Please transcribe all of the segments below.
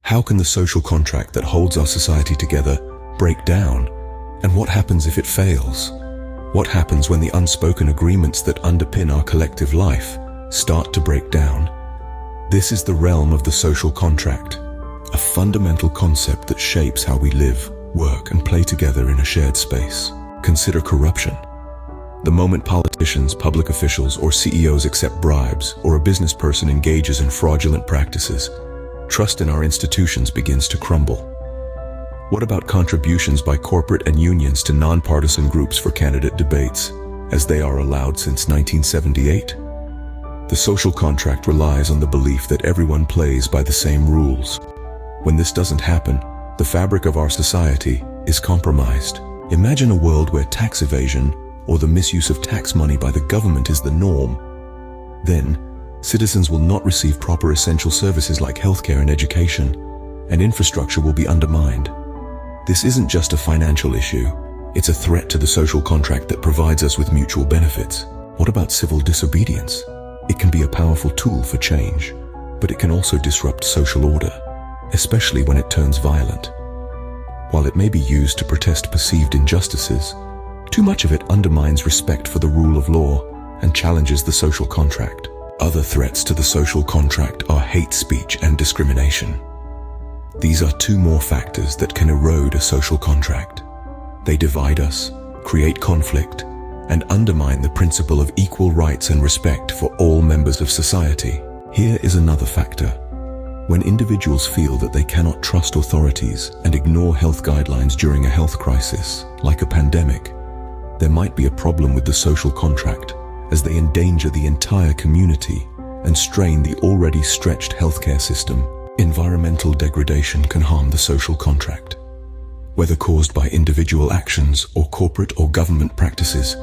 How can the social contract that holds our society together break down? And what happens if it fails? What happens when the unspoken agreements that underpin our collective life start to break down? This is the realm of the social contract, a fundamental concept that shapes how we live, work, and play together in a shared space. Consider corruption. The moment politicians, public officials, or CEOs accept bribes, or a business person engages in fraudulent practices, trust in our institutions begins to crumble. What about contributions by corporate and unions to nonpartisan groups for candidate debates, as they are allowed since 1978? The social contract relies on the belief that everyone plays by the same rules. When this doesn't happen, the fabric of our society is compromised. Imagine a world where tax evasion or the misuse of tax money by the government is the norm. Then, citizens will not receive proper essential services like healthcare and education, and infrastructure will be undermined. This isn't just a financial issue, it's a threat to the social contract that provides us with mutual benefits. What about civil disobedience? It can be a powerful tool for change, but it can also disrupt social order, especially when it turns violent. While it may be used to protest perceived injustices, too much of it undermines respect for the rule of law and challenges the social contract. Other threats to the social contract are hate speech and discrimination. These are two more factors that can erode a social contract. They divide us, create conflict, and undermine the principle of equal rights and respect for all members of society. Here is another factor. When individuals feel that they cannot trust authorities and ignore health guidelines during a health crisis, like a pandemic, there might be a problem with the social contract, as they endanger the entire community and strain the already stretched healthcare system. Environmental degradation can harm the social contract. Whether caused by individual actions or corporate or government practices,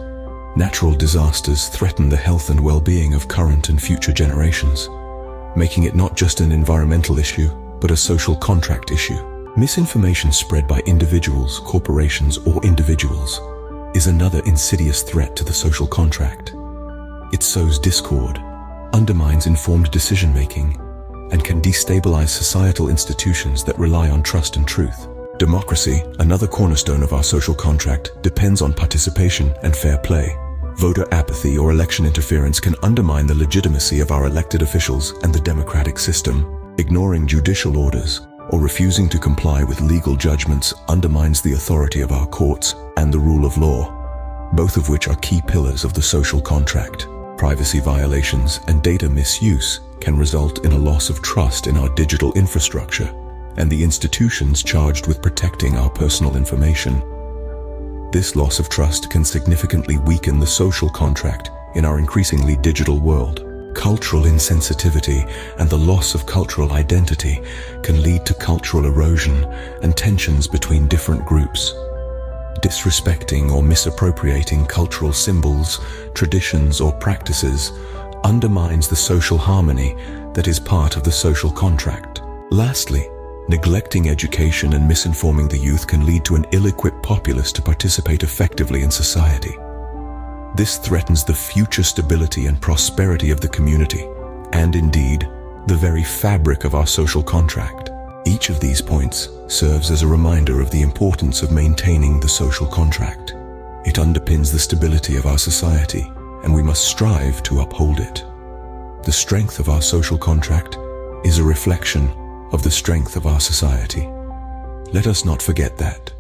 natural disasters threaten the health and well-being of current and future generations, making it not just an environmental issue, but a social contract issue. Misinformation spread by individuals, corporations, or individuals is another insidious threat to the social contract. It sows discord, undermines informed decision-making, and can destabilize societal institutions that rely on trust and truth. Democracy, another cornerstone of our social contract, depends on participation and fair play. Voter apathy or election interference can undermine the legitimacy of our elected officials and the democratic system. Ignoring judicial orders or refusing to comply with legal judgments undermines the authority of our courts and the rule of law, both of which are key pillars of the social contract. Privacy violations and data misuse can result in a loss of trust in our digital infrastructure and the institutions charged with protecting our personal information. This loss of trust can significantly weaken the social contract in our increasingly digital world. Cultural insensitivity and the loss of cultural identity can lead to cultural erosion and tensions between different groups. Disrespecting or misappropriating cultural symbols, traditions, or practices undermines the social harmony that is part of the social contract. Lastly, neglecting education and misinforming the youth can lead to an ill-equipped populace to participate effectively in society. This threatens the future stability and prosperity of the community, and indeed, the very fabric of our social contract. Each of these points serves as a reminder of the importance of maintaining the social contract. It underpins the stability of our society, and we must strive to uphold it. The strength of our social contract is a reflection of the strength of our society. Let us not forget that.